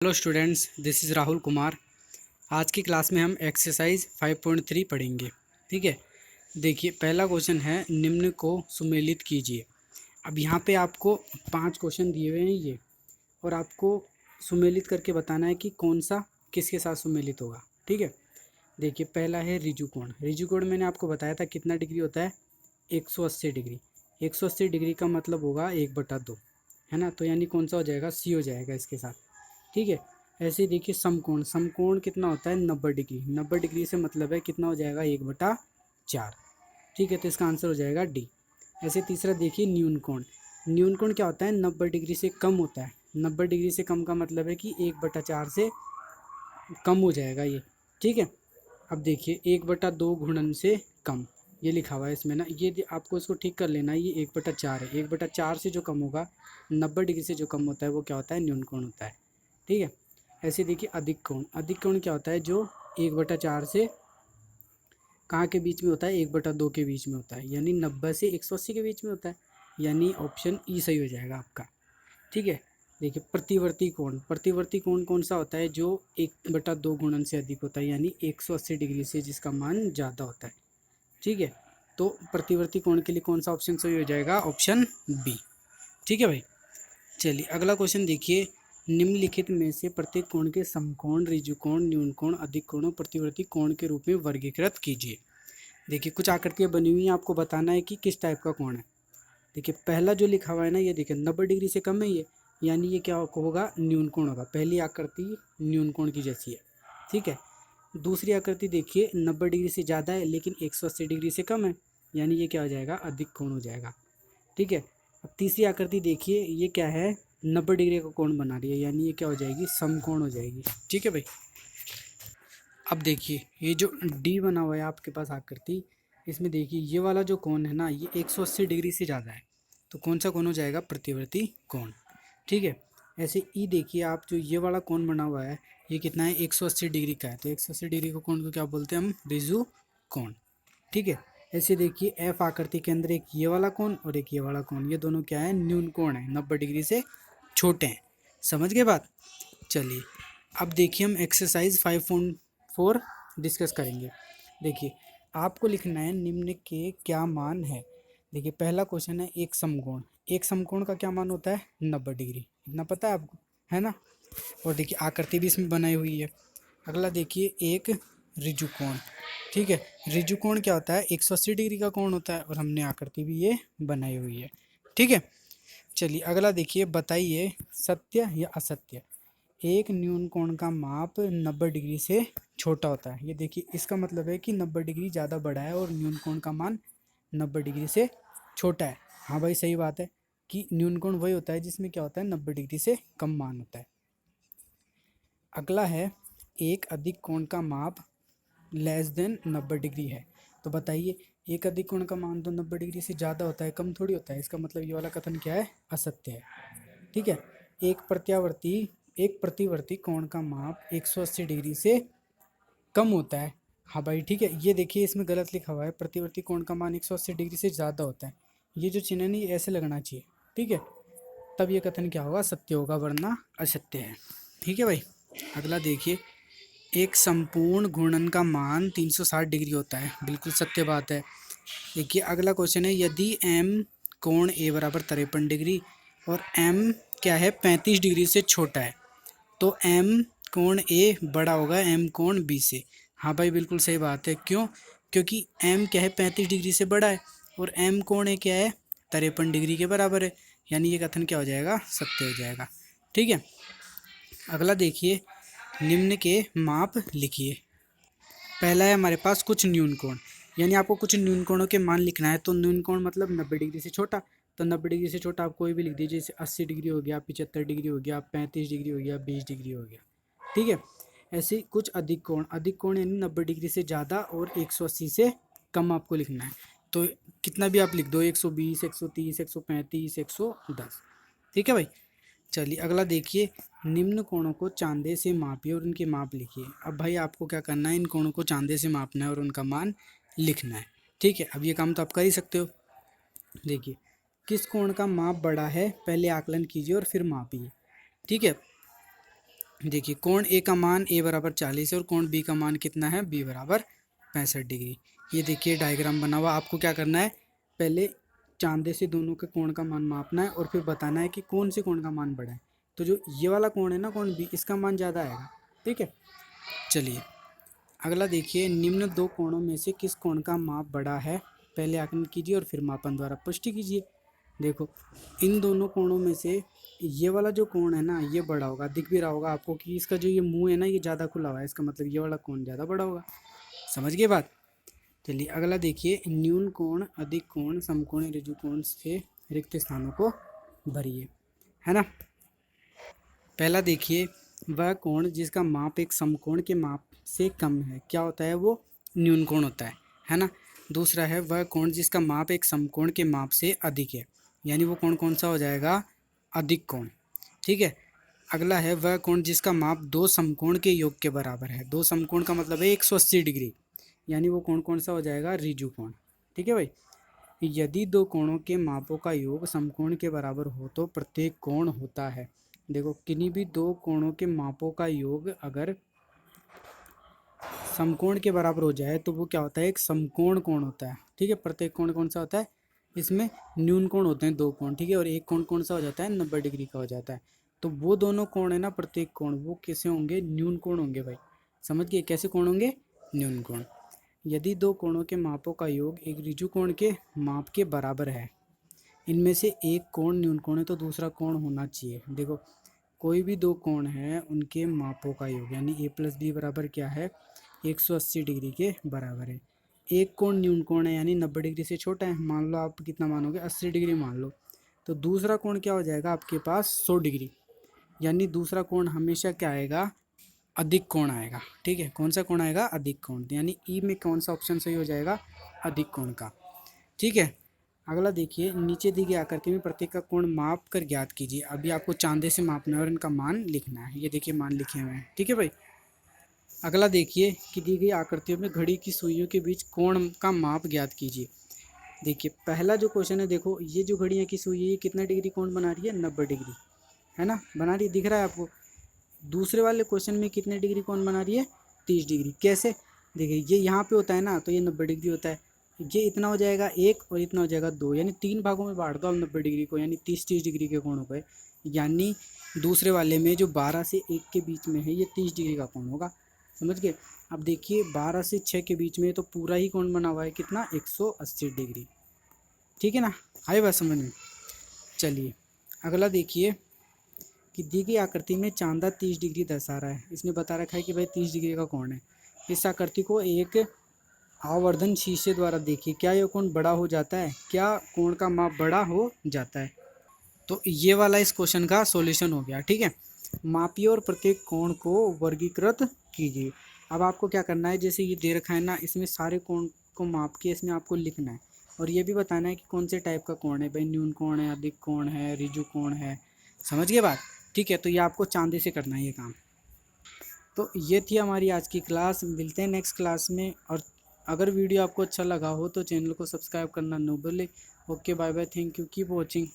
Hello students, this is Rahul Kumar. आज की class में हम एक्सरसाइज 5.3 पढ़ेंगे। ठीक है, देखिए पहला क्वेश्चन है निम्न को सुमेलित कीजिए। अब यहाँ पे आपको 5 क्वेश्चन दिए हुए हैं ये, और आपको सुमेलित करके बताना है कि कौन सा किसके साथ सुमेलित होगा। ठीक है, देखिए पहला है ऋजुकोण। ऋजुकोण मैंने आपको बताया था कितना डिग्री होता है, 180 डिग्री। 180 डिग्री का मतलब होगा 1/2, है ना। तो यानी कौन सा हो जाएगा, सी हो जाएगा इसके साथ। ठीक है, ऐसे ही देखिए समकोण। समकोण कितना होता है, 90 डिग्री। 90 डिग्री से मतलब है कितना हो जाएगा, 1/4। ठीक है, तो इसका आंसर हो जाएगा डी। ऐसे तीसरा देखिए न्यूनकोण। न्यूनकोण क्या होता है, 90 डिग्री से कम होता है। 90 डिग्री से कम का मतलब है कि 1/4 से कम हो जाएगा ये। ठीक है, अब देखिए 1/2 गुणन से कम, ये लिखा हुआ है इसमें ना, ये आपको इसको ठीक कर लेना है। ये 1/4 है, 1/4 से जो कम होगा, 90 डिग्री से जो कम होता है वो क्या होता है, न्यूनकोण होता है। ठीक है, ऐसे देखिए अधिक कोण। अधिक कोण क्या होता है, जो 1/4 से कहाँ के बीच में होता है, 1/2 के बीच में होता है, यानी 90 से 180 के बीच में होता है। यानी ऑप्शन ई सही हो जाएगा आपका। ठीक है, देखिए प्रतिवर्ती कोण। प्रतिवर्ती कोण कौन सा होता है, जो 1/2 गुणन से अधिक होता है, यानी 180 डिग्री से जिसका मान ज़्यादा होता है। ठीक है, तो प्रतिवर्ती कोण के लिए कौन सा ऑप्शन सही हो जाएगा, ऑप्शन बी। ठीक है भाई, चलिए अगला क्वेश्चन देखिए। निम्नलिखित में से प्रत्येक कोण के समकोण, ऋजुकोण, न्यूनकोण, अधिक कोण और प्रतिवर्ती कोण के रूप में वर्गीकृत कीजिए। देखिए कुछ आकृतियाँ बनी हुई हैं, आपको बताना है कि किस टाइप का कोण है। देखिए पहला जो लिखा हुआ है ना, ये देखिए 90 डिग्री से कम है ये, यानी ये क्या होगा, न्यूनकोण होगा। पहली आकृति न्यूनकोण की जैसी है। ठीक है, दूसरी आकृति देखिए 90 डिग्री से ज़्यादा है लेकिन 180 डिग्री से कम है, यानी ये क्या हो जाएगा, अधिक कोण हो जाएगा। ठीक है, अब तीसरी आकृति देखिए, ये क्या है, 90 डिग्री का कोण बना रही है, यानी ये क्या हो जाएगी, समकोण हो जाएगी। ठीक है भाई, अब देखिए ये जो डी बना हुआ है आपके पास आकृति, इसमें देखिए ये वाला जो कोण है ना, ये 180 डिग्री से ज़्यादा है, तो कौन सा कोण हो जाएगा, प्रतिवर्ती कोण। ठीक है, ऐसे ई देखिए आप, जो ये वाला कोण बना हुआ है ये कितना है, 180 डिग्री का है, तो 180 डिग्री का कोण को क्या बोलते हैं हम, ऋजु कोण। ठीक है, ऐसे देखिए एफ आकृति के अंदर एक ये वाला कोण और एक ये वाला कोण, ये दोनों क्या है, न्यून कोण है, 90 डिग्री से छोटे हैं। समझ गए बात। चलिए अब देखिए हम एक्सरसाइज 5.4 डिस्कस करेंगे। देखिए आपको लिखना है निम्न के क्या मान है। देखिए पहला क्वेश्चन है एक समकोण। एक समकोण का क्या मान होता है, 90 डिग्री, इतना पता है आपको, है ना। और देखिए आकृति भी इसमें बनाई हुई है। अगला देखिए एक ऋजुकोण। ठीक है, ऋजुकोण क्या होता है, 180 डिग्री का कोण होता है, और हमने आकृति भी ये बनाई हुई है। ठीक है, चलिए अगला देखिए, बताइए सत्य या असत्य। एक न्यून कोण का माप 90 डिग्री से छोटा होता है। ये देखिए इसका मतलब है कि 90 डिग्री ज़्यादा बड़ा है और न्यून कोण का मान 90 डिग्री से छोटा है। हाँ भाई सही बात है कि न्यून कोण वही होता है जिसमें क्या होता है, 90 डिग्री से कम मान होता है। अगला है एक अधिक कोण का माप <<90 डिग्री है। तो बताइए एक अधिक कोण का मान तो 90 डिग्री से ज़्यादा होता है, कम थोड़ी होता है। इसका मतलब ये वाला कथन क्या है, असत्य है। ठीक है, एक प्रत्यावर्ती एक प्रतिवर्ती कोण का माप 180 डिग्री से कम होता है। हाँ भाई ठीक है, ये देखिए इसमें गलत लिखा हुआ है, प्रतिवर्ती कोण का मान 180 डिग्री से ज़्यादा होता है। ये जो चिन्ह है नहीं, ऐसे लगना चाहिए। ठीक है, तब ये कथन क्या होगा, सत्य होगा, वरना असत्य है। ठीक है भाई, अगला देखिए, एक संपूर्ण घूर्णन का मान 360 डिग्री होता है, बिल्कुल सत्य बात है। देखिए अगला क्वेश्चन है, यदि एम कोण ए बराबर 53 डिग्री और एम क्या है, 35 डिग्री से छोटा है, तो एम कोण ए बड़ा होगा एम कोण बी से। हाँ भाई बिल्कुल सही बात है। क्यों, क्योंकि एम क्या है, 35 डिग्री से बड़ा है, और एम कोण ए क्या है, 53 डिग्री के बराबर है, यानी ये कथन क्या हो जाएगा, सत्य हो जाएगा। ठीक है, अगला देखिए, निम्न के माप लिखिए। पहला है हमारे पास कुछ न्यून कोण, यानी आपको कुछ न्यून कोणों के मान लिखना है। तो न्यून कोण मतलब 90 डिग्री से छोटा, तो 90 डिग्री से छोटा आप कोई भी लिख दीजिए, जैसे 80 डिग्री हो गया, 75 डिग्री हो गया, 35 डिग्री हो गया, 20 डिग्री हो गया। ठीक है, ऐसे कुछ अधिक कोण। अधिक कोण यानी 90 डिग्री से ज़्यादा और 180 से कम आपको लिखना है। तो कितना भी आप लिख दो, 120, 130, 135, 110। ठीक है भाई, चलिए अगला देखिए, निम्न कोणों को चांदे से मापिए और उनके माप लिखिए। अब भाई आपको क्या करना है, इन कोणों को चांदे से मापना है और उनका मान लिखना है। ठीक है, अब ये काम तो आप कर ही सकते हो। देखिए किस कोण का माप बड़ा है, पहले आकलन कीजिए और फिर मापिए। ठीक है, देखिए कोण ए का मान ए बराबर 40 है और कोण बी का मान कितना है, बी बराबर 65 डिग्री। ये देखिए डायग्राम बना हुआ। आपको क्या करना है, पहले चांदे से दोनों के कोण का मान मापना है और फिर बताना है कि कौन से कोण का मान बड़ा है। तो जो ये वाला कोण है ना, कोण बी, इसका मान ज़्यादा आएगा। ठीक है, चलिए अगला देखिए, निम्न दो कोणों में से किस कोण का माप बड़ा है, पहले आकलन कीजिए और फिर मापन द्वारा पुष्टि कीजिए। देखो इन दोनों कोणों में से ये वाला जो कोण है ना, ये बड़ा होगा। दिख भी रहा होगा आपको कि इसका जो ये मुंह है ना, ये ज़्यादा खुला हुआ है, इसका मतलब ये वाला कोण ज़्यादा बड़ा होगा। समझ गए बात। चलिए अगला देखिए, न्यून कोण अधिक कोण समकोण ऋजु कोण से रिक्त स्थानों को भरिए, है ना। पहला देखिए, वह कोण जिसका माप एक समकोण के माप से कम है, क्या होता है वो, न्यून कोण होता है ना। दूसरा है वह कोण जिसका माप एक समकोण के माप से अधिक है, यानी वो कोण कौन सा हो जाएगा, अधिक कोण। ठीक है, अगला है वह कोण जिसका माप दो समकोण के योग के बराबर है। दो समकोण का मतलब है 180 डिग्री, यानी वो कोण कौन सा हो जाएगा, ऋजु कोण। ठीक है भाई, यदि दो कोणों के मापों का योग समकोण के बराबर हो तो प्रत्येक कोण होता है। देखो किन्हीं भी दो कोणों के मापों का योग अगर समकोण के बराबर हो जाए तो वो क्या होता है, एक समकोण कोण होता है। ठीक है, प्रत्येक कोण कौन सा होता है, इसमें न्यून कोण होते हैं दो कोण। ठीक है, और एक कोण कौन सा हो जाता है, 90 डिग्री का हो जाता है। तो वो दोनों कोण है ना, प्रत्येक कोण वो कैसे होंगे, न्यून कोण होंगे भाई। समझ गए, कैसे कोण होंगे, न्यून कोण। यदि दो कोणों के मापों का योग एक ऋजु कोण के माप के बराबर है, इनमें से एक कोण न्यून कोण है तो दूसरा कोण होना चाहिए। देखो कोई भी दो कोण है उनके मापों का योग यानी ए प्लस बी बराबर क्या है, 180 डिग्री के बराबर है। एक कोण न्यून कोण है यानी 90 डिग्री से छोटा है। मान लो आप कितना मानोगे, 80 डिग्री मान लो। तो दूसरा कोण क्या हो जाएगा आपके पास, 100 डिग्री, यानी दूसरा कोण हमेशा क्या आएगा, अधिक कोण आएगा। ठीक है, कौन सा कोण आएगा, अधिक कोण। यानी ई में कौन सा ऑप्शन सही हो जाएगा, अधिक कोण का। ठीक है, अगला देखिए, नीचे दी गई आकृति में प्रत्येक का कोण माप कर ज्ञात कीजिए। अभी आपको चांदे से मापना है और इनका मान लिखना है। ये देखिए मान लिखे हुए हैं। ठीक है भाई, अगला देखिए कि दी गई आकृतियों में घड़ी की सुइयों के बीच कोण का माप ज्ञात कीजिए। देखिए पहला जो क्वेश्चन है, देखो ये जो घड़ियाँ की सुई है ये कितना डिग्री कोण बना रही है, 90 डिग्री, है ना, बना रही है, दिख रहा है आपको। दूसरे वाले क्वेश्चन में कितने डिग्री कोण बना रही है, 30 डिग्री। कैसे, देखिए ये यहाँ पे होता है ना, तो ये 90 डिग्री होता है। ये इतना हो जाएगा एक और इतना हो जाएगा दो, यानी तीन भागों में बांट दो अब 90 डिग्री को, यानी 30-30 डिग्री के कोण हो गए। यानी दूसरे वाले में जो 12 से 1 के बीच में है ये 30 डिग्री का कोण होगा। समझ गए। अब देखिए 12 से 6 के बीच में तो पूरा ही कोण बना हुआ है कितना, 180 डिग्री। ठीक है ना, आई बात समझ में। चलिए अगला देखिए कि दी गई आकृति में चांदा 30 डिग्री दर्शा रहा है। इसने बता रखा है कि भाई 30 डिग्री का कोण है। इस आकृति को एक आवर्धन शीशे द्वारा देखिए, क्या यह कोण बड़ा हो जाता है, क्या कोण का माप बड़ा हो जाता है। तो ये वाला इस क्वेश्चन का सॉल्यूशन हो गया। ठीक है, मापिए और प्रत्येक कोण को वर्गीकृत कीजिए। अब आपको क्या करना है, जैसे ये दे रखा है ना, इसमें सारे कोण को माप के इसमें आपको लिखना है और ये भी बताना है कि कौन से टाइप का कोण है, भाई न्यून कोण है, अधिक कोण है, ऋजु कोण है। समझ गए बात। ठीक है, तो ये आपको चांदी से करना है ये काम। तो ये थी हमारी आज की क्लास। मिलते हैं नेक्स्ट क्लास में। और अगर वीडियो आपको अच्छा लगा हो तो चैनल को सब्सक्राइब करना न भूलें। Okay bye bye, thank you, keep watching.